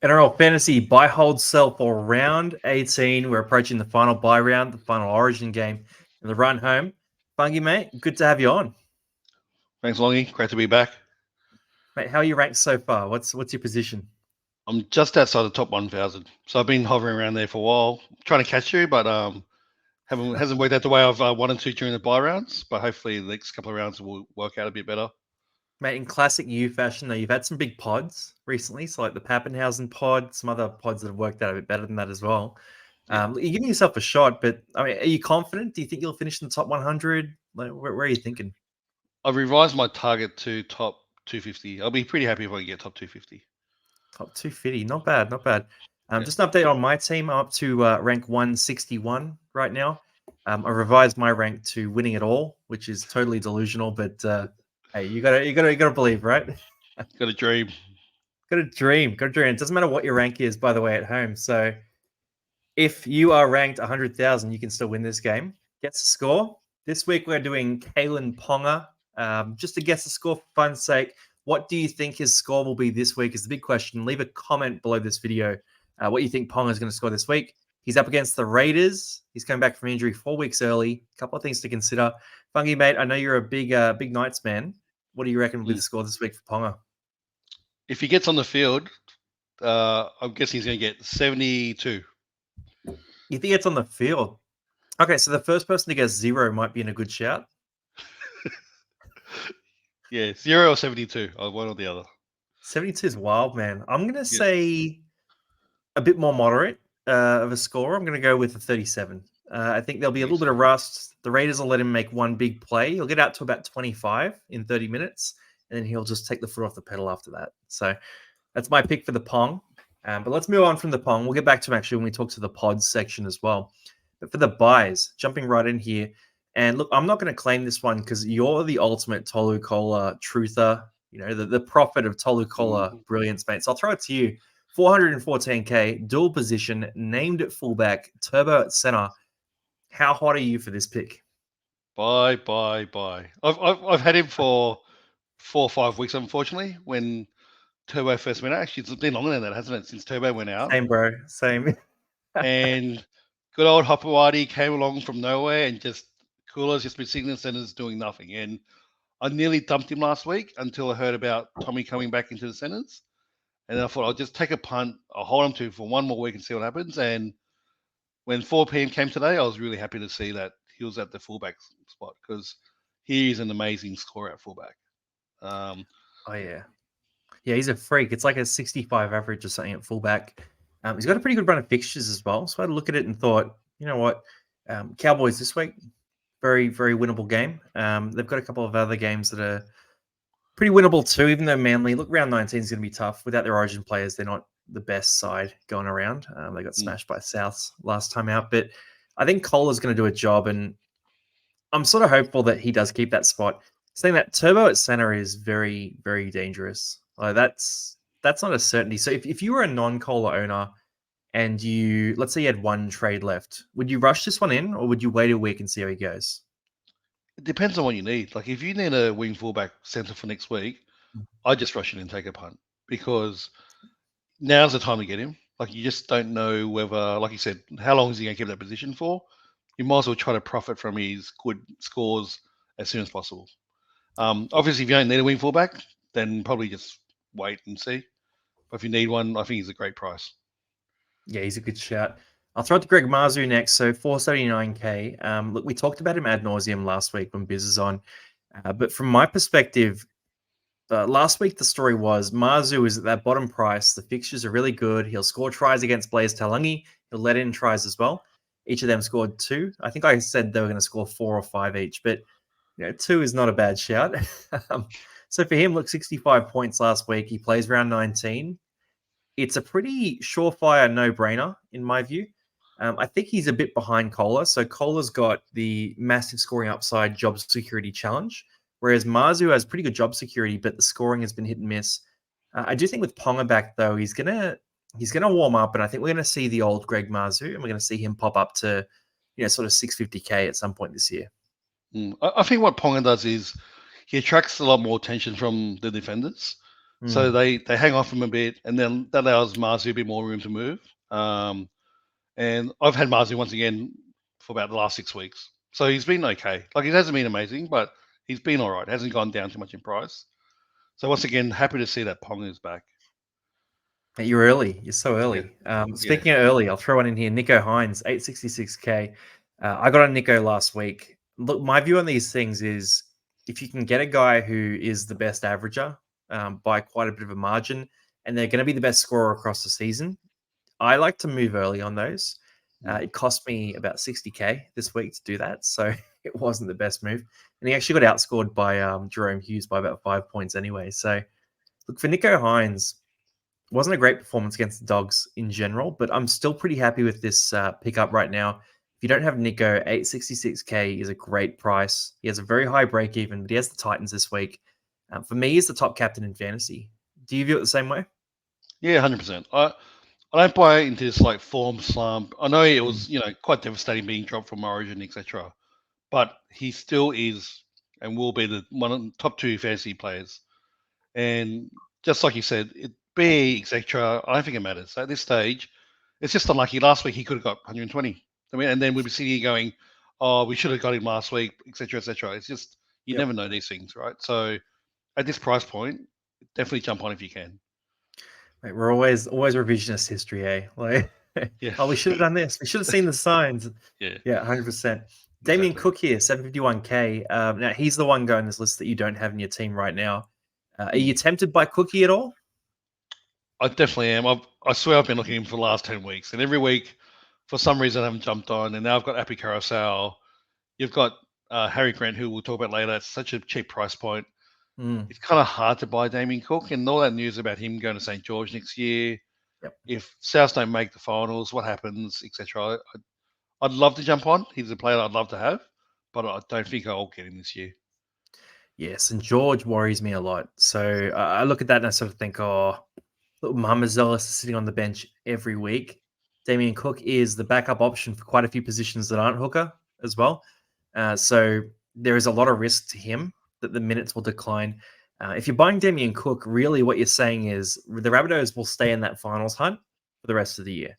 NRL Fantasy buy, hold, sell for round 18. We're approaching the final buy round, the final Origin game, and the run home. Fungi, mate, good to have you on. Thanks, Longy. Great to be back. Mate, how are you ranked so far? What's your position? I'm just outside the top 1,000, so I've been hovering around there for a while, trying to catch you, but hasn't worked out the way I've wanted to during the buy rounds. But hopefully, the next couple of rounds will work out a bit better. Mate, in classic you fashion, though, you've had some big pods recently, so like the Pappenhausen pod, some other pods that have worked out a bit better than that as well. You're giving yourself a shot, but I mean, are you confident? Do you think you'll finish in the top 100? Like, where are you thinking? I've revised my target to top 250. I'll be pretty happy if I can get top 250. Top 250, not bad, not bad. Just an update on my team. I'm up to rank 161 right now. I revised my rank to winning it all, which is totally delusional. But hey, you gotta believe, right? Got a dream. Got a dream. It doesn't matter what your rank is, by the way, at home. So if you are ranked 100,000, you can still win this game. Guess the score. This week we're doing Kalen Ponga. Just to guess the score for fun's sake. What do you think his score will be this week is the big question. Leave a comment below this video what you think Ponga is going to score this week. He's up against the Raiders. He's coming back from injury 4 weeks early. A couple of things to consider. Fungi, mate, I know you're a big Knights man. What do you reckon will be the score this week for Ponga? If he gets on the field, I'm guessing he's going to get 72. You think it's on the field? Okay, so the first person to get 0 might be in a good shout. Yeah, 0 or 72, one or the other. 72 is wild, man. I'm going to say a bit more moderate of a score. I'm going to go with a 37. I think there'll be a little bit of rust. The Raiders will let him make one big play. He'll get out to about 25 in 30 minutes, and then he'll just take the foot off the pedal after that. So that's my pick for the Pong. But let's move on from the Pong. We'll get back to him actually when we talk to the pods section as well. But for the buys, jumping right in here, and look, I'm not going to claim this one because you're the ultimate Tolu Kola truther, you know, the prophet of Tolu Kola brilliance, mate. So I'll throw it to you. 414K, dual position, named at fullback, turbo at center. How hot are you for this pick? Bye. I've had him for 4 or 5 weeks, unfortunately, when Turbo first went out. Actually, it's been longer than that, hasn't it, since Turbo went out? Same, bro. Same. And good old Hopewadi came along from nowhere and just Cooler's just been sitting in the centers doing nothing. And I nearly dumped him last week until I heard about Tommy coming back into the centers. And then I thought I'll just take a punt. I'll hold him to for 1 more week and see what happens. And when 4 p.m. came today, I was really happy to see that he was at the fullback spot because he is an amazing scorer at fullback. Oh, yeah. Yeah, he's a freak. It's like a 65 average or something at fullback. He's got a pretty good run of fixtures as well. So I had to look at it and thought, you know what? Cowboys this week, very, very winnable game. They've got a couple of other games that are pretty winnable too, even though Manly, look, round 19 is going to be tough. Without their Origin players, they're not the best side going around. They got smashed by Souths last time out. But I think Cola's going to do a job, and I'm sort of hopeful that he does keep that spot. Saying that Turbo at center is very, very dangerous. Like that's not a certainty. So if you were a non-Cola owner and you, let's say you had 1 trade left, would you rush this one in or would you wait a week and see how he goes? It depends on what you need. Like if you need a wing fullback center for next week, I'd just rush in and take a punt because now's the time to get him. Like you just don't know whether, like you said, how long is he going to keep that position for? You might as well try to profit from his good scores as soon as possible. Obviously, if you don't need a wing fullback, then probably just wait and see. But if you need one, I think he's a great price. Yeah, he's a good shout. I'll throw it to Greg Marzu next. So 479K. Look, we talked about him ad nauseum last week when Biz is on. But from my perspective, last week the story was Marzu is at that bottom price. The fixtures are really good. He'll score tries against Blaze Talangi. He'll let in tries as well. Each of them scored 2. I think I said they were going to score 4 or 5 each, but 2 is not a bad shout. So for him, look, 65 points last week. He plays round 19. It's a pretty surefire no-brainer, in my view. I think he's a bit behind Kola. So Kola's got the massive scoring upside job security challenge, whereas Marzu has pretty good job security, but the scoring has been hit and miss. I do think with Ponga back, though, he's gonna warm up, and I think we're gonna see the old Greg Marzu, and we're gonna see him pop up to, sort of 650K at some point this year. I think what Ponga does is he attracts a lot more attention from the defenders. So they hang off him a bit, and then that allows Marzu a bit more room to move. And I've had Marzu once again for about the last 6 weeks. So he's been okay. Like, it hasn't been amazing, but he's been all right. Hasn't gone down too much in price. So once again, happy to see that Pong is back. You're early. You're so Yeah. early. Speaking of early, I'll throw one in here. Nico Hines, 866K. I got on Nico last week. Look, my view on these things is if you can get a guy who is the best averager by quite a bit of a margin, and they're going to be the best scorer across the season, I like to move early on those. It cost me about 60K this week to do that, so it wasn't the best move. And he actually got outscored by Jerome Hughes by about 5 points anyway. So, look, for Nico Hines, wasn't a great performance against the Dogs in general, but I'm still pretty happy with this pickup right now. If you don't have Nico, 866K is a great price. He has a very high break even, but he has the Titans this week. For me, he's the top captain in fantasy. Do you view it the same way? Yeah, 100%. I don't buy into this like form slump. I know it was quite devastating being dropped from Origin, etc. But he still is and will be the one of the top 2 fantasy players. And just like you said, be etc. I don't think it matters at this stage. It's just unlucky. Last week he could have got 120. I mean, and then we'd be sitting here going, "Oh, we should have got him last week," etc. etc. It's just you never know these things, right? So at this price point, definitely jump on if you can. Right, we're always revisionist history, eh? Like, oh, we should have done this. We should have seen the signs. Yeah, 100%. Damien Cook here, 751K. Now he's the one going this list that you don't have in your team right now. Are you tempted by Cookie at all? I definitely am. I swear I've been looking at him for the last 10 weeks, and every week, for some reason, I haven't jumped on. And now I've got Appy Carousel. You've got Harry Grant, who we'll talk about later. It's such a cheap price point. It's kind of hard to buy Damien Cook, and all that news about him going to St. George next year. If South don't make the finals, what happens, etc. I'd love to jump on. He's a player I'd love to have, but I don't think I'll get him this year. Yeah, St. George worries me a lot. So I look at that and I sort of think, oh, look, Mohamed Zealous is sitting on the bench every week. Damien Cook is the backup option for quite a few positions that aren't hooker as well. So there is a lot of risk to him that the minutes will decline. If you're buying Damien Cook, really what you're saying is the Rabbitohs will stay in that finals hunt for the rest of the year.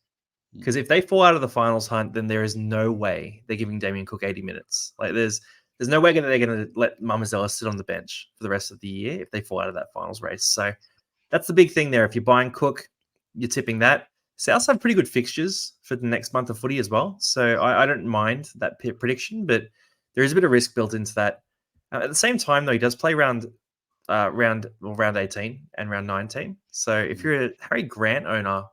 Because if they fall out of the finals hunt, then there is no way they're giving Damien Cook 80 minutes. Like there's no way that they're going to let Mamazella sit on the bench for the rest of the year if they fall out of that finals race. So that's the big thing there. If you're buying Cook, you're tipping that. Souths have pretty good fixtures for the next month of footy as well. So I don't mind that prediction, but there is a bit of risk built into that. At the same time, though, he does play round 18 and round 19. So if you're a Harry Grant owner,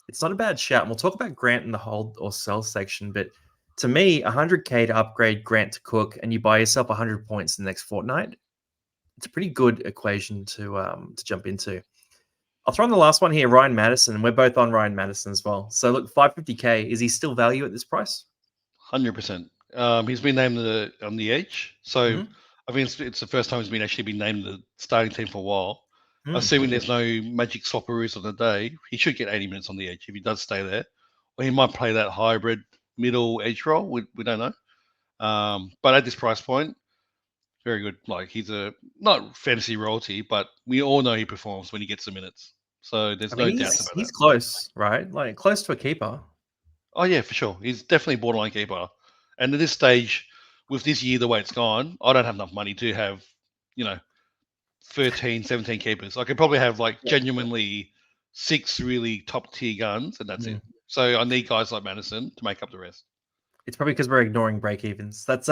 it's not a bad shout. And we'll talk about Grant in the hold or sell section, but to me, 100K to upgrade Grant to Cook and you buy yourself 100 points in the next fortnight, it's a pretty good equation to jump into. I'll throw in the last one here, Ryan Madison, and we're both on Ryan Madison as well. So look, 550K, is he still value at this price? 100%. He's been named on the edge. So I think it's the first time he's actually been named the starting team for a while. Assuming there's no magic swapperoos on the day, he should get 80 minutes on the edge if he does stay there. Or he might play that hybrid middle edge role. We don't know. But at this price point, very good. Like he's not fantasy royalty, but we all know he performs when he gets the minutes. So there's no doubt about that. He's close, right? Like close to a keeper. Oh yeah, for sure. He's definitely borderline keeper. And at this stage, with this year the way it's gone, I don't have enough money to have, 13, 17 keepers. I could probably have genuinely 6 really top tier guns, and that's it. So I need guys like Madison to make up the rest. It's probably because we're ignoring break evens. That's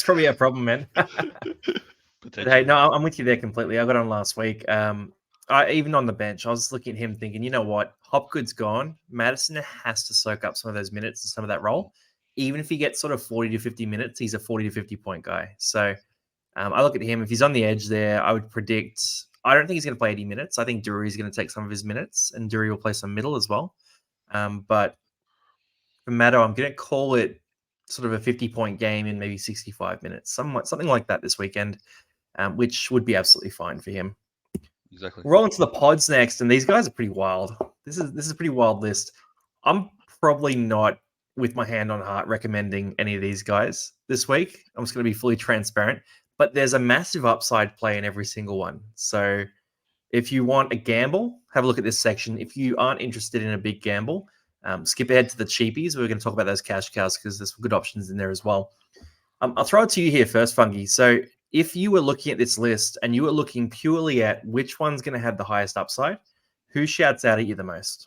probably a problem, man. But hey, no, I'm with you there completely. I got on last week. Even on the bench, I was looking at him thinking, you know what? Hopgood's gone. Madison has to soak up some of those minutes and some of that role. Even if he gets sort of 40 to 50 minutes, he's a 40 to 50 point guy. So I look at him. If he's on the edge there, I would predict. I don't think he's going to play 80 minutes. I think Dury's going to take some of his minutes, and Dury will play some middle as well. But for Maddo, I'm going to call it sort of a 50-point game in maybe 65 minutes, something like that this weekend, which would be absolutely fine for him. Exactly. We're rolling to the pods next, and these guys are pretty wild. This is a pretty wild list. I'm probably not, with my hand on heart, recommending any of these guys this week. I'm just going to be fully transparent. But there's a massive upside play in every single one. So If you want a gamble, have a look at this section. If you aren't interested in a big gamble, skip ahead to the cheapies. We're going to talk about those cash cows because there's some good options in there as well. I'll throw it to you here first, Fungi. So if you were looking at this list and you were looking purely at which one's going to have the highest upside, who shouts out at you the most?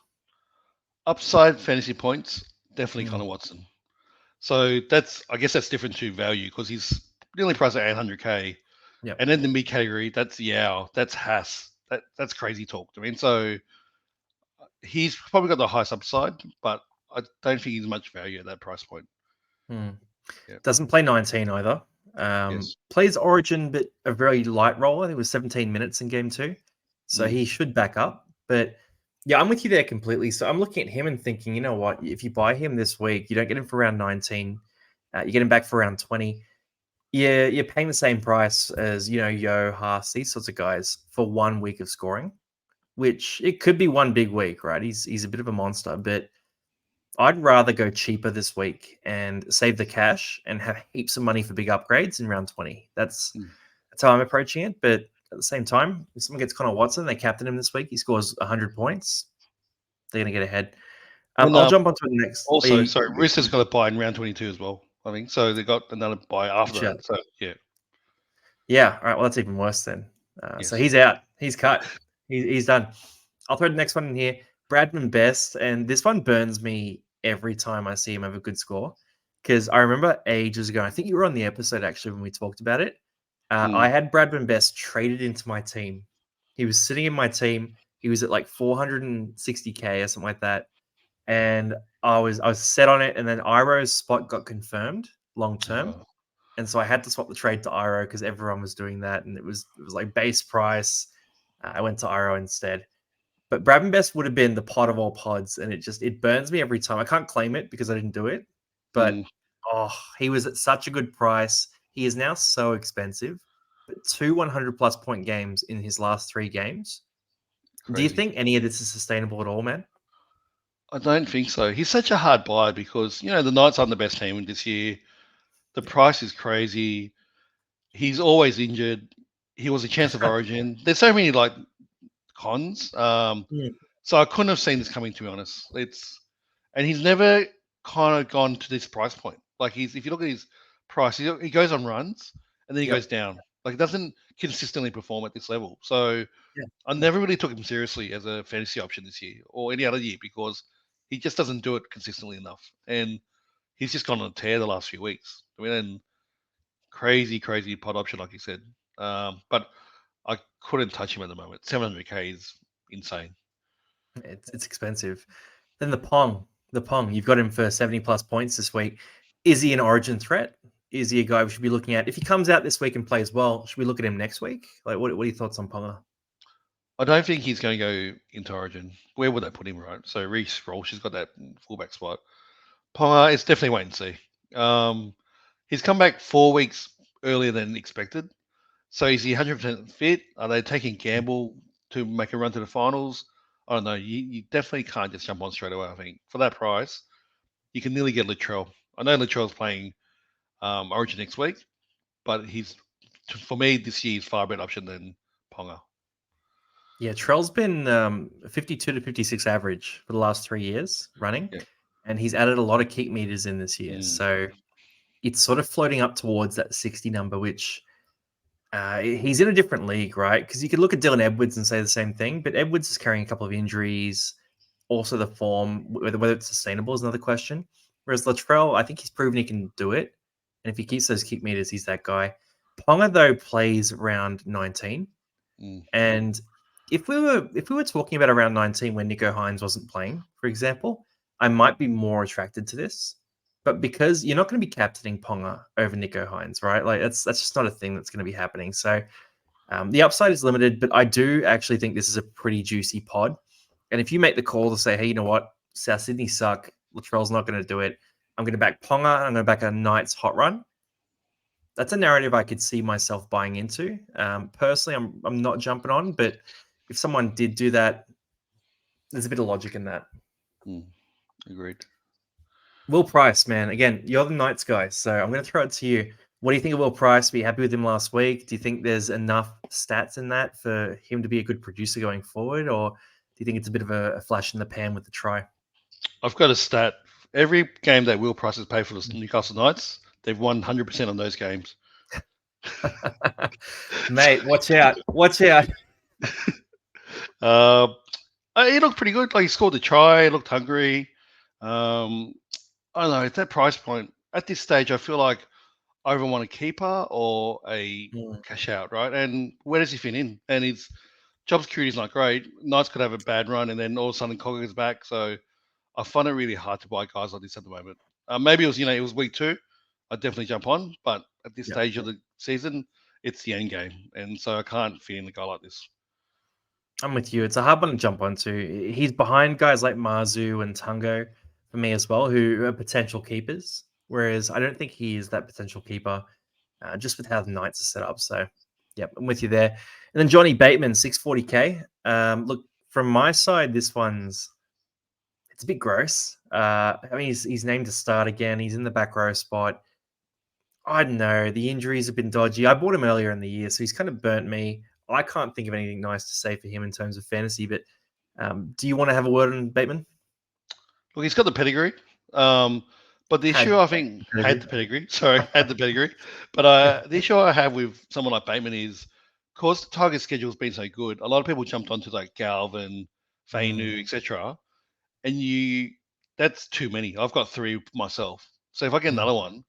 Upside fantasy points, definitely Mm. Connor Watson. So I guess that's different to value because he's nearly priced at 800k. Yep. And then the mid category, that's Yao, that's Haas, that's crazy talk. I mean, so he's probably got the highest upside, but I don't think he's much value at that price point. Mm. Yeah. Doesn't play 19 either. Yes. Plays Origin, but a very light role. I think it was 17 minutes in game 2. So he should back up. But yeah, I'm with you there completely. So I'm looking at him and thinking, you know what? If you buy him this week, you don't get him for around 19. You get him back for around 20. Yeah, you're paying the same price as, Yo, Haas, these sorts of guys for 1 week of scoring, which it could be one big week, right? He's a bit of a monster, but I'd rather go cheaper this week and save the cash and have heaps of money for big upgrades in round 20. That's how I'm approaching it. But at the same time, if someone gets Connor Watson, they captain him this week, he scores 100 points, they're going to get ahead. I'll jump on to the next. Also, sorry, Roosters got a buy in round 22 as well, I think. So they got another buy after that. So, yeah. Yeah, all right, well, that's even worse then. Yes. So he's out. He's cut. He's done. I'll throw the next one in here. Bradman Best, and this one burns me every time I see him have a good score because I remember ages ago, I think you were on the episode actually when we talked about it. I had Bradman Best traded into my team. He was sitting in my team. He was at like 460k or something like that, and I was set on it. And then Iro's spot got confirmed long term, and so I had to swap the trade to Iro because everyone was doing that, and it was like base price. I went to Iro instead. But Bradman Best would have been the pod of all pods, and it burns me every time. I can't claim it because I didn't do it, but he was at such a good price. He is now so expensive, but 2 100 plus point games in his last 3 games. Crazy. Do you think any of this is sustainable at all, man? I don't think so. He's such a hard buy because, the Knights aren't the best team this year. The price is crazy. He's always injured. He was a chance of origin. There's so many cons. So I couldn't have seen this coming, to be honest. And he's never kind of gone to this price point. Like if you look at his price, he goes on runs and then he goes down. Like he doesn't consistently perform at this level. So I never really took him seriously as a fantasy option this year or any other year because he just doesn't do it consistently enough. And he's just gone on a tear the last few weeks. I mean, and crazy pod option, like you said. But I couldn't touch him at the moment. 700k is insane. It's expensive. Then the Pong, you've got him for 70 plus points this week. Is he an origin threat? Is he a guy we should be looking at? If he comes out this week and plays well, should we look at him next week? Like, what are your thoughts on Ponga? I don't think he's going to go into origin. Where would they put him, right? So Reece Walsh has got that fullback spot. Ponga, it's definitely wait and see. He's come back 4 weeks earlier than expected. So is he 100% fit? Are they taking gamble to make a run to the finals? I don't know. You definitely can't just jump on straight away, I think. For that price, you can nearly get Latrell. I know Latrell's playing Origin next week, but for me, this year, he's far better option than Ponga. Yeah, Trell's been 52 to 56 average for the last 3 years running, and he's added a lot of kick meters in this year. So it's sort of floating up towards that 60 number, which he's in a different league, right? Because you could look at Dylan Edwards and say the same thing, but Edwards is carrying a couple of injuries. Also, the form, whether it's sustainable is another question. Whereas Latrell, I think he's proven he can do it. And if he keeps those kick meters, he's that guy. Ponga, though, plays around 19. And if we were talking about around 19 when Nico Hines wasn't playing, for example, I might be more attracted to this. But because you're not going to be captaining Ponga over Nico Hines, right? Like that's just not a thing that's going to be happening. So the upside is limited, but I do actually think this is a pretty juicy pod. And if you make the call to say, hey, you know what, South Sydney suck, Latrell's not going to do it, I'm going to back Ponga, I'm going to back a Knights hot run. That's a narrative I could see myself buying into. Personally, I'm not jumping on, but if someone did do that, there's a bit of logic in that. Agreed. Will Price, man. Again, you're the Knights guy, so I'm going to throw it to you. What do you think of Will Price? Were you happy with him last week? Do you think there's enough stats in that for him to be a good producer going forward, or do you think it's a bit of a flash in the pan with the try? I've got a stat. Every game that Will Price has played for the Newcastle Knights, they've won 100% on those games. Mate, watch out. Watch out. He looked pretty good. Like he scored the try, he looked hungry. I don't know, at that price point, at this stage, I feel like I either want a keeper or a cash out, right? And where does he fit in? And his job security is not great. Knights could have a bad run, and then all of a sudden Cogger's back. So I find it really hard to buy guys like this at the moment. Maybe it was it was week 2. I'd definitely jump on, but at this stage of the season, it's the end game, and so I can't fit in a guy like this. I'm with you. It's a hard one to jump onto. He's behind guys like Marzu and Tungo for me as well, who are potential keepers. Whereas I don't think he is that potential keeper, just with how the Knights are set up. So, yep, I'm with you there. And then Johnny Bateman, 640k. Look, from my side, this one's it's a bit gross. I mean, he's named to start again. He's in the back row spot. I don't know. The injuries have been dodgy. I bought him earlier in the year, so he's kind of burnt me. I can't think of anything nice to say for him in terms of fantasy, but do you want to have a word on Bateman? Look, he's got the pedigree. But the issue, I think, had the pedigree. Sorry, had the pedigree. But the issue I have with someone like Bateman is, because the target schedule's been so good, a lot of people jumped onto like Galvin, Fainu, etc. And that's too many. I've got 3 myself. So if I get another one,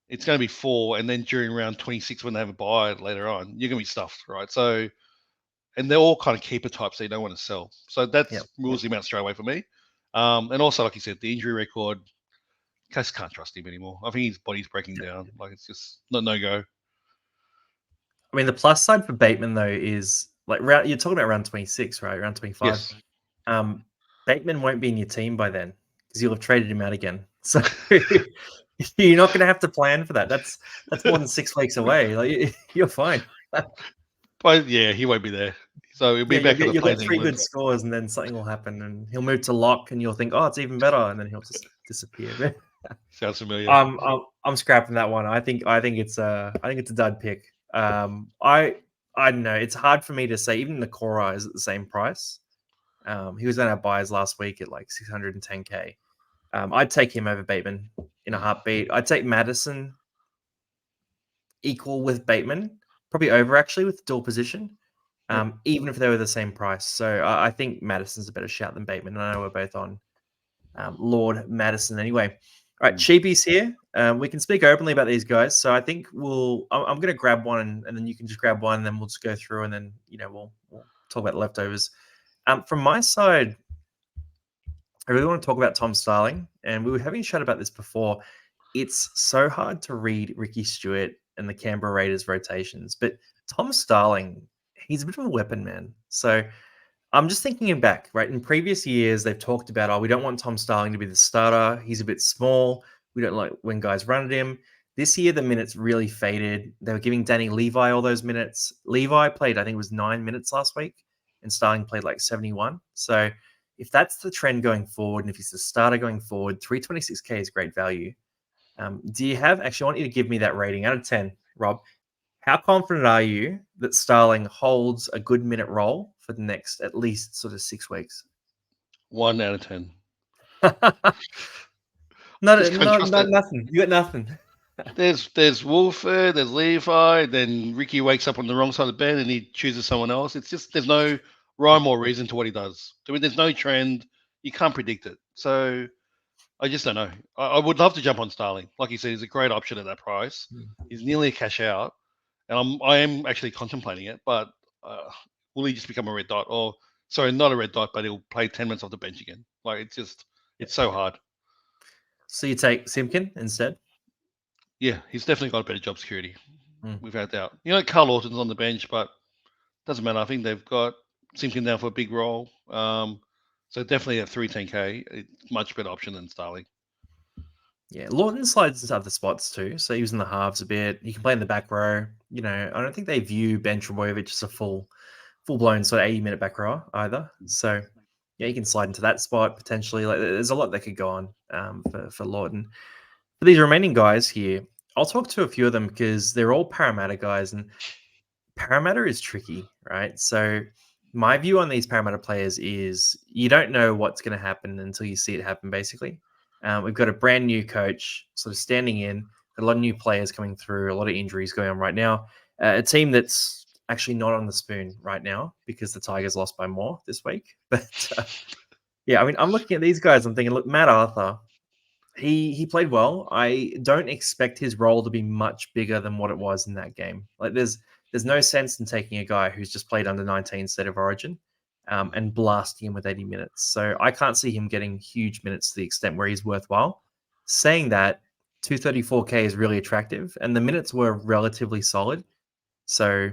it's going to be 4. And then during round 26, when they have a buy later on, you're going to be stuffed, right? So, and they're all kind of keeper types that you don't want to sell. So that rules him out straight away for me. And also, like you said, the injury record, just can't trust him anymore. I think his body's breaking down. Like it's just no go. I mean, the plus side for Bateman though is like you're talking about round 26, right? Round 25. Yes. Bateman won't be in your team by then because you'll have traded him out again. So you're not going to have to plan for that. That's more than 6 weeks away. Like you're fine. But yeah, he won't be there. So he'll be back on the you'll plane. get 3 good scores, and then something will happen, and he'll move to lock, and you'll think, oh, it's even better, and then he'll just disappear. Sounds familiar. I'm scrapping that one. I think it's a dud pick. I don't know. It's hard for me to say. Even the Cora is at the same price. He was on our buys last week at like 610k. I'd take him over Bateman in a heartbeat. I'd take Madison equal with Bateman, probably over actually with dual position, even if they were the same price. So I think Madison's a better shout than Bateman. And I know we're both on Lord Madison anyway. All right, Cheapies here. We can speak openly about these guys. So I think I'm going to grab one, and then you can just grab one, and then we'll just go through, and then we'll talk about leftovers. From my side, I really want to talk about Tom Starling, and we were having a chat about this before. It's so hard to read Ricky Stewart and the Canberra Raiders rotations, but Tom Starling, he's a bit of a weapon, man. So I'm just thinking back, right? In previous years, they've talked about, we don't want Tom Starling to be the starter. He's a bit small. We don't like when guys run at him. This year, the minutes really faded. They were giving Danny Levi all those minutes. Levi played, I think it was 9 minutes last week, and Starling played like 71. So if that's the trend going forward, and if he's the starter going forward, 326k is great value. Do you have, actually, I want you to give me that rating out of 10, Rob. How confident are you that Starling holds a good minute role for the next at least sort of 6 weeks? 1 out of 10. Nothing. You got nothing. There's Wolford, there's Levi, then Ricky wakes up on the wrong side of the bed and he chooses someone else. It's just there's no rhyme or reason to what he does. I mean, there's no trend. You can't predict it. So I just don't know. I would love to jump on Starling. Like you said, he's a great option at that price. He's nearly a cash out. And I am actually contemplating it, but will he just become a red dot? Or, sorry, not a red dot, but he'll play 10 minutes off the bench again. Like, it's so hard. So you take Simpkin instead? Yeah, he's definitely got a better job security, without doubt. Carl Orton's on the bench, but doesn't matter. I think they've got Simpkin down for a big role. So definitely at 310k, it's much better option than Starling. Yeah, Lawton slides into other spots too. So he was in the halves a bit. He can play in the back row. I don't think they view Ben Trebojevic as a full-blown sort of 80-minute back row either. So yeah, he can slide into that spot potentially. Like there's a lot that could go on for Lawton. For these remaining guys here, I'll talk to a few of them because they're all Parramatta guys, and Parramatta is tricky, right? So my view on these Parramatta players is you don't know what's going to happen until you see it happen. Basically, we've got a brand new coach sort of standing in, got a lot of new players coming through, a lot of injuries going on right now. A team that's actually not on the spoon right now because the Tigers lost by more this week. But yeah, I mean, I'm looking at these guys. I'm thinking, look, Matt Arthur, he played well. I don't expect his role to be much bigger than what it was in that game. Like there's no sense in taking a guy who's just played under 19 state of origin and blasting him with 80 minutes. So I can't see him getting huge minutes to the extent where he's worthwhile. Saying that, 234K is really attractive, and the minutes were relatively solid. So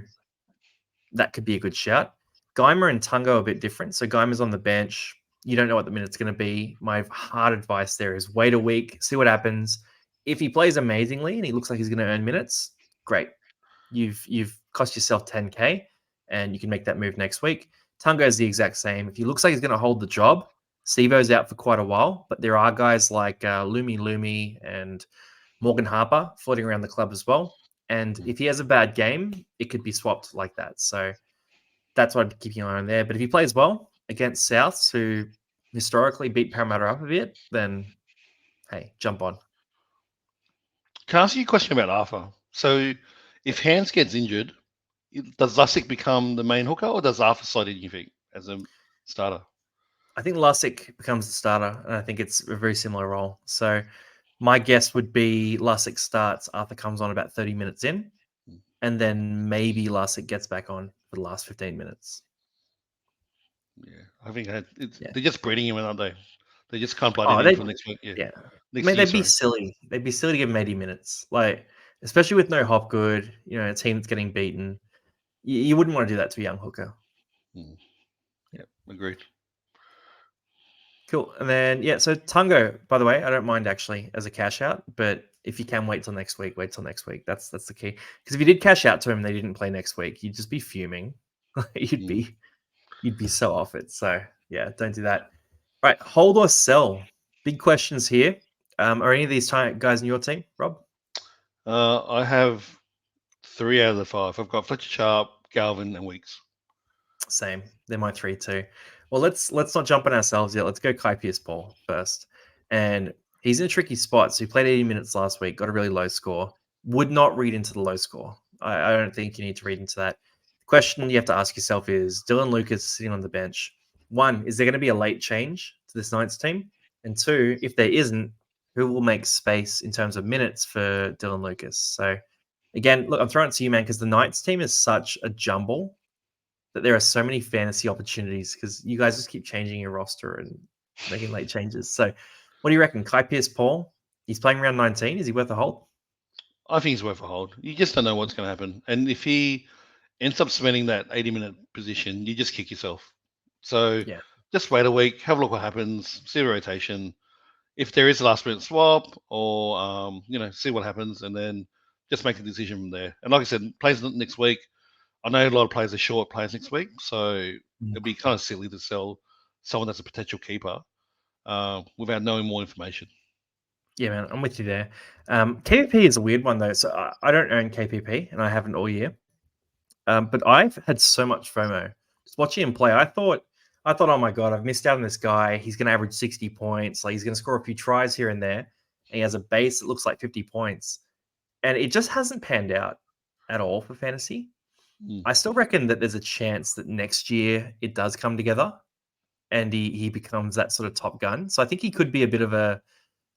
that could be a good shout. Geimer and Tungo are a bit different. So Geimer's on the bench. You don't know what the minute's going to be. My hard advice there is wait a week, see what happens. If he plays amazingly and he looks like he's going to earn minutes, great. You've cost yourself 10K and you can make that move next week. Tungo is the exact same. If he looks like he's going to hold the job, Sivo's out for quite a while, but there are guys like Lumi and Morgan Harper floating around the club as well. And if he has a bad game, it could be swapped like that. So that's what I'd keep an eye on there. But if he plays well against Souths, who historically beat Parramatta up a bit, then hey, jump on. Can I ask you a question about Arthur? So if Hans gets injured, does Lussick become the main hooker, or does Arthur slide in, you think, as a starter? I think Lussick becomes the starter, and I think it's a very similar role. So my guess would be Lussick starts, Arthur comes on about 30 minutes in, and then maybe Lussick gets back on for the last 15 minutes. Yeah, I think they're just breeding him, aren't they? They just can't blood him in for next week. Yeah. I mean, they'd be silly. They'd be silly to give him 80 minutes. Like, especially with no Hopgood, a team that's getting beaten. You wouldn't want to do that to a young hooker. Yeah, agreed. Cool. And then, so Tungo, by the way, I don't mind actually as a cash out, but if you can wait till next week, wait till next week. That's the key. Because if you did cash out to him and they didn't play next week, you'd just be fuming. You'd be so off it. So, yeah, don't do that. All right, hold or sell. Big questions here. Are any of these guys in your team, Rob? I have 3 out of the 5. I've got Fletcher Sharp, Galvin, and Weeks. Same. They're my 3 too. Well, let's not jump on ourselves yet. Let's go Kai Pierce-Paul first. And he's in a tricky spot. So he played 80 minutes last week, got a really low score. Would not read into the low score. I don't think you need to read into that. The question you have to ask yourself is, Dylan Lucas sitting on the bench. 1, is there going to be a late change to this Knights team? And 2, if there isn't, who will make space in terms of minutes for Dylan Lucas? So again, look, I'm throwing it to you, man, because the Knights team is such a jumble that there are so many fantasy opportunities because you guys just keep changing your roster and making late changes. So what do you reckon? Kai Pierce-Paul, he's playing around 19. Is he worth a hold? I think he's worth a hold. You just don't know what's going to happen. And if he ends up spending that 80-minute position, you just kick yourself. So just wait a week, have a look what happens, see the rotation. If there is a last-minute swap or, see what happens, and then just make a decision from there. And like I said, plays next week. I know a lot of players are short players next week, so it'd be kind of silly to sell someone that's a potential keeper without knowing more information. Yeah, man, I'm with you there. KPP is a weird one, though. So I don't own KPP, and I haven't all year. But I've had so much FOMO. Just watching him play, I thought, oh my God, I've missed out on this guy. He's going to average 60 points. Like, he's going to score a few tries here and there. And he has a base that looks like 50 points. And it just hasn't panned out at all for fantasy. I still reckon that there's a chance that next year it does come together and he becomes that sort of top gun. So I think he could be a bit of a,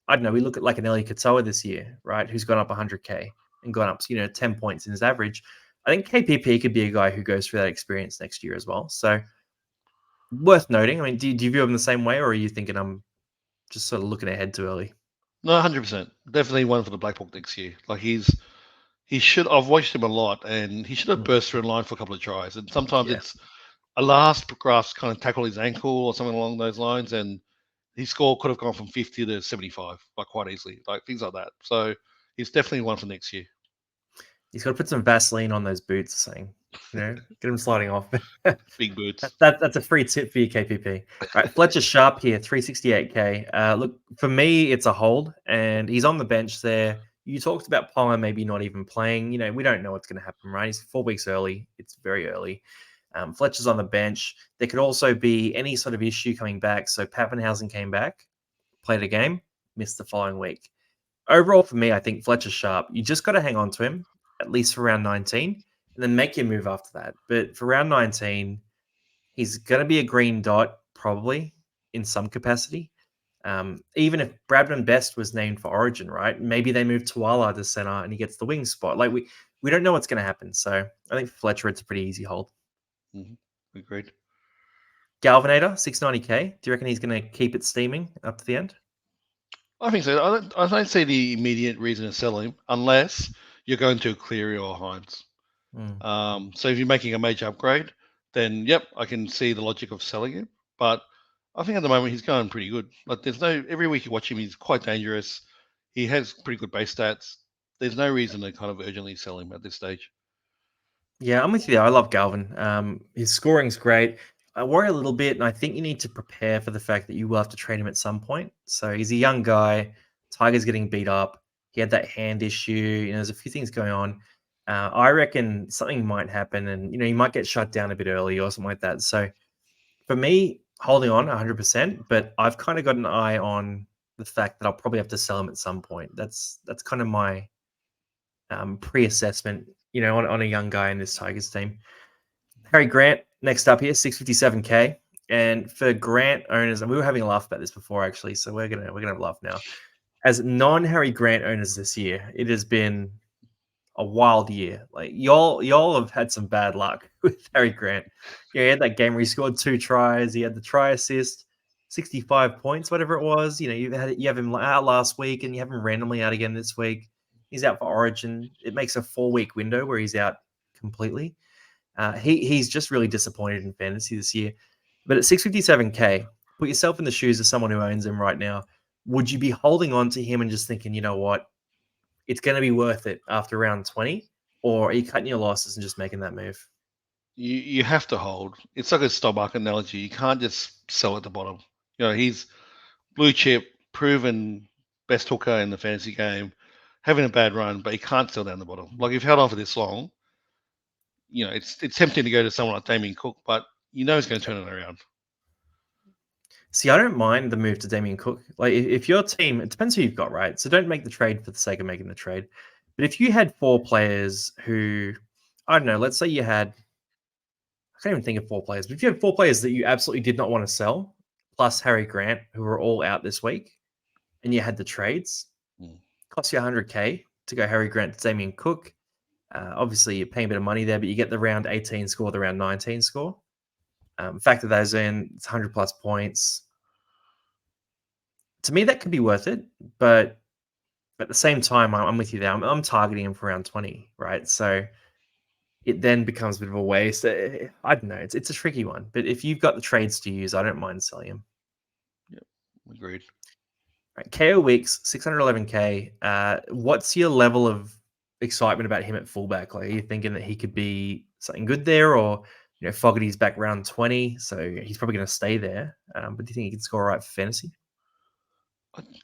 I don't know, we look at like an Eli Katoa this year, right? Who's gone up 100K and gone up, 10 points in his average. I think KPP could be a guy who goes through that experience next year as well. So worth noting. I mean, do you view him the same way, or are you thinking I'm just sort of looking ahead too early? No, 100%. Definitely one for the Black Hawk next year. Like he should. I've watched him a lot, and he should have burst through in line for a couple of tries. And sometimes it's a last grasp kind of tackle his ankle or something along those lines, and his score could have gone from 50 to 75, like quite easily, like things like that. So he's definitely one for next year. He's got to put some Vaseline on those boots, saying, get him sliding off. Big boots. That's a free tip for your KPP. All right, Fletcher Sharp here, 368K. Look, for me, it's a hold, and he's on the bench there. You talked about Palmer maybe not even playing. We don't know what's going to happen, right? He's 4 weeks early. It's very early. Fletcher's on the bench. There could also be any sort of issue coming back. So Pappenhausen came back, played a game, missed the following week. Overall, for me, I think Fletcher's sharp. You just got to hang on to him, at least for round 19, and then make your move after that. But for round 19, he's going to be a green dot, probably, in some capacity. Even if Bradman Best was named for Origin, right? Maybe they move Tuala to center and he gets the wing spot. Like we don't know what's going to happen. So I think for Fletcher, it's a pretty easy hold. Agreed. Galvanator, 690k. Do you reckon he's going to keep it steaming up to the end? I think so. I don't see the immediate reason to sell him unless you're going to Cleary or Hines. So if you're making a major upgrade, then yep, I can see the logic of selling him. But I think at the moment he's going pretty good. Like every week you watch him, he's quite dangerous. He has pretty good base stats. There's no reason to kind of urgently sell him at this stage. Yeah, I'm with you there. I love Galvin. His scoring's great. I worry a little bit, and I think you need to prepare for the fact that you will have to trade him at some point. So he's a young guy. Tiger's getting beat up. He had that hand issue. There's a few things going on. I reckon something might happen, and he might get shut down a bit early or something like that. So for me, holding on 100%, but I've kind of got an eye on the fact that I'll probably have to sell him at some point. That's kind of my pre-assessment, on a young guy in this Tigers team. Harry Grant, next up here, 657k. And for Grant owners, and we were having a laugh about this before, actually, so we're gonna have a laugh now. As non-Harry Grant owners this year, it has been a wild year. Like y'all have had some bad luck with Harry Grant. He had that game where he scored 2 tries. He had the try assist, 65 points, whatever it was. You have him out last week, and you have him randomly out again this week. He's out for Origin. It makes a 4-week window where he's out completely. He's just really disappointed in fantasy this year. But at 657k, put yourself in the shoes of someone who owns him right now. Would you be holding on to him and just thinking, you know what, it's going to be worth it after round 20? Or are you cutting your losses and just making that move? You have to hold. It's like a stock market analogy. You can't just sell at the bottom. He's blue chip, proven best hooker in the fantasy game, having a bad run, but he can't sell down the bottom. Like, if you've held on for this long, it's tempting to go to someone like Damien Cook, but he's going to turn it around. See, I don't mind the move to Damien Cook. Like, if your team, it depends who you've got, right? So don't make the trade for the sake of making the trade. But if you had 4 players who, I don't know, let's say you had, I can't even think of 4 players, but if you had 4 players that you absolutely did not want to sell, plus Harry Grant, who are all out this week, and you had the trades, cost you 100k to go Harry Grant to Damien Cook. Obviously, you're paying a bit of money there, but you get the round 18 score, the round 19 score. Factor those in, it's 100 plus points. To me, that could be worth it, but at the same time, I'm with you there. I'm targeting him for round 20, right? So it then becomes a bit of a waste. I don't know. It's a tricky one, but if you've got the trades to use, I don't mind selling him. Yep, agreed. Right, KO Weeks, 611k. What's your level of excitement about him at fullback? Like, are you thinking that he could be something good there, or Fogarty's back round 20, so he's probably going to stay there. But do you think he can score all right for fantasy?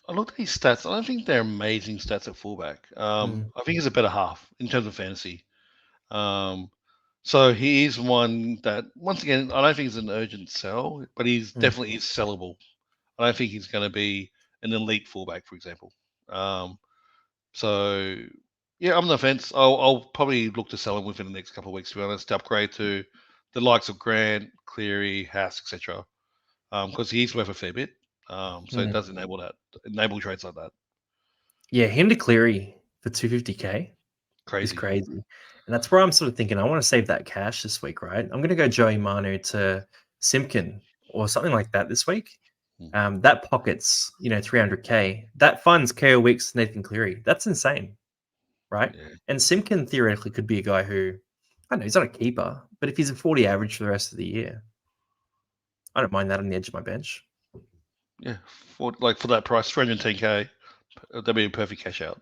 I looked at his stats. I don't think they're amazing stats at fullback. I think he's a better half in terms of fantasy. So he is one that, once again, I don't think he's an urgent sell, but he's definitely is sellable. I don't think he's going to be an elite fullback, for example. So yeah, I'm on the fence. I'll probably look to sell him within the next couple of weeks, to be honest, to upgrade to the likes of Grant, Cleary, Haas, etc. Because he's worth a fair bit. So it does enable trades like that. Yeah, him to Cleary for 250k is crazy. And that's where I'm sort of thinking, I want to save that cash this week, right? I'm going to go Joey Manu to Simpkin or something like that this week. That pockets, 300k. That funds KO Weeks to Nathan Cleary. That's insane, right? Yeah. And Simpkin theoretically could be a guy who, I don't know, he's not a keeper, but if he's a 40 average for the rest of the year, I don't mind that on the edge of my bench. Yeah, for that price, 310k, that'd be a perfect cash out.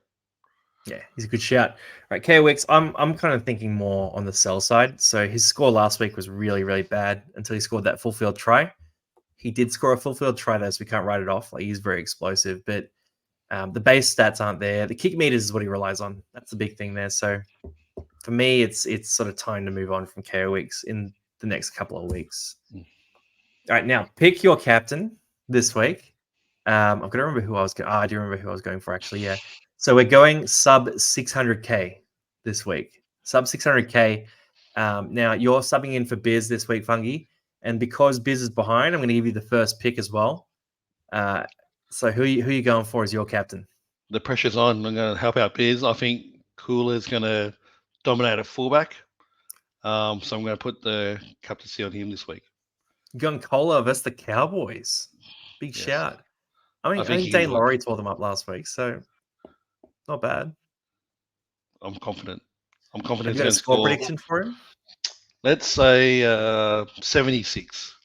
Yeah, he's a good shout. All right, KOX, I'm kind of thinking more on the sell side. So his score last week was really, really bad until he scored that full field try. He did score a full field try though, so we can't write it off. Like, he's very explosive. But The base stats aren't there. The kick meters is what he relies on. That's the big thing there. So for me, it's sort of time to move on from KO weeks in the next couple of weeks. All right, now pick your captain this week. I'm gonna remember who I was. I do remember who I was going for actually. Yeah. So we're going sub 600k this week. Sub 600k. Now you're subbing in for Biz this week, Fungi, and because Biz is behind, I'm going to give you the first pick as well. So who you going for as your captain? The pressure's on. I'm going to help out Biz. I think Cooler's going to dominate at fullback. So I'm going to put the captaincy on him this week. Going Cola versus the Cowboys. Big Yes. shout. I think Dane Laurie tore them up last week, so not bad. I'm confident. I'm confident. Have you got a score prediction for him? Let's say 76.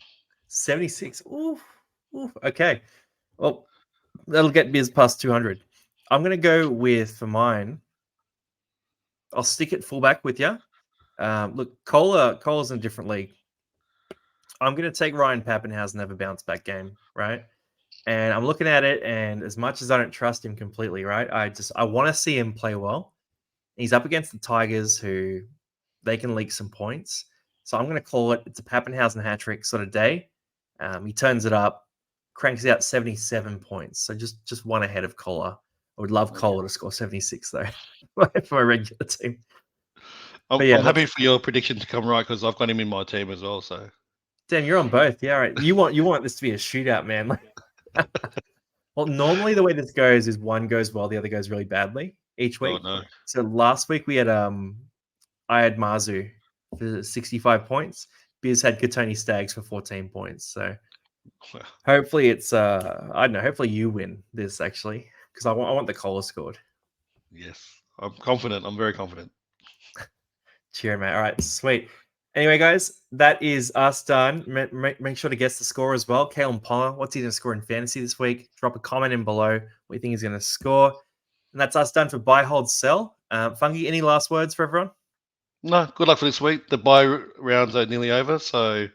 76. Oof. Okay. Well, that'll get Biz past 200. I'm going to go with, for mine, I'll stick it fullback with you. Look, Cola's in a different league. I'm going to take Ryan Pappenhausen to have a bounce back game, right? And I'm looking at it, and as much as I don't trust him completely, right? I want to see him play well. He's up against the Tigers, who they can leak some points. So I'm going to call it. It's a Pappenhausen hat trick sort of day. He turns it up, cranks out 77 points. So just one ahead of Kohler. I would love Kohler to score 76 though for a regular team. I'm happy for your prediction to come right because I've got him in my team as well. So damn, you're on both. Yeah, right. You want this to be a shootout, man. Well, normally the way this goes is one goes well, the other goes really badly each week. Oh, no. So last week we had I had Marzu for 65 points. Biz had Katoni Staggs for 14 points. So hopefully it's I don't know. Hopefully you win this actually because I want the Kohler scored. Yes, I'm confident. I'm very confident. Cheer, mate. All right, sweet. Anyway, guys, that is us done. Make sure to guess the score as well. Kalen Palmer, what's he going to score in fantasy this week? Drop a comment in below what you think he's going to score. And that's us done for buy, hold, sell. Fungi, any last words for everyone? No, good luck for this week. The buy rounds are nearly over, so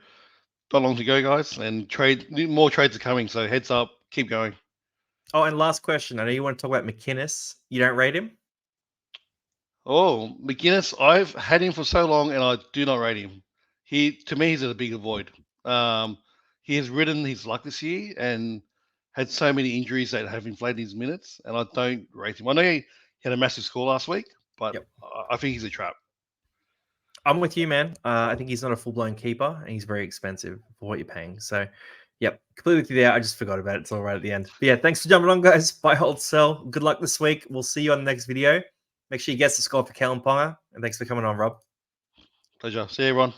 not long to go, guys. And more trades are coming, so heads up, keep going. Oh, and last question. I know you want to talk about McInnes. You don't rate him? Oh, McInnes, I've had him for so long, and I do not rate him. To me, he's at a big void. He has ridden his luck this year and had so many injuries that have inflated his minutes, and I don't rate him. I know he had a massive score last week, but I think he's a trap. I'm with you, man. I think he's not a full-blown keeper, and he's very expensive for what you're paying. So, yep, completely with you there. I just forgot about it. It's all right at the end. But yeah, thanks for jumping on, guys. Buy, hold, sell. Good luck this week. We'll see you on the next video. Make sure you guess the score for Kalen Ponga, and thanks for coming on, Rob. Pleasure. See you, everyone.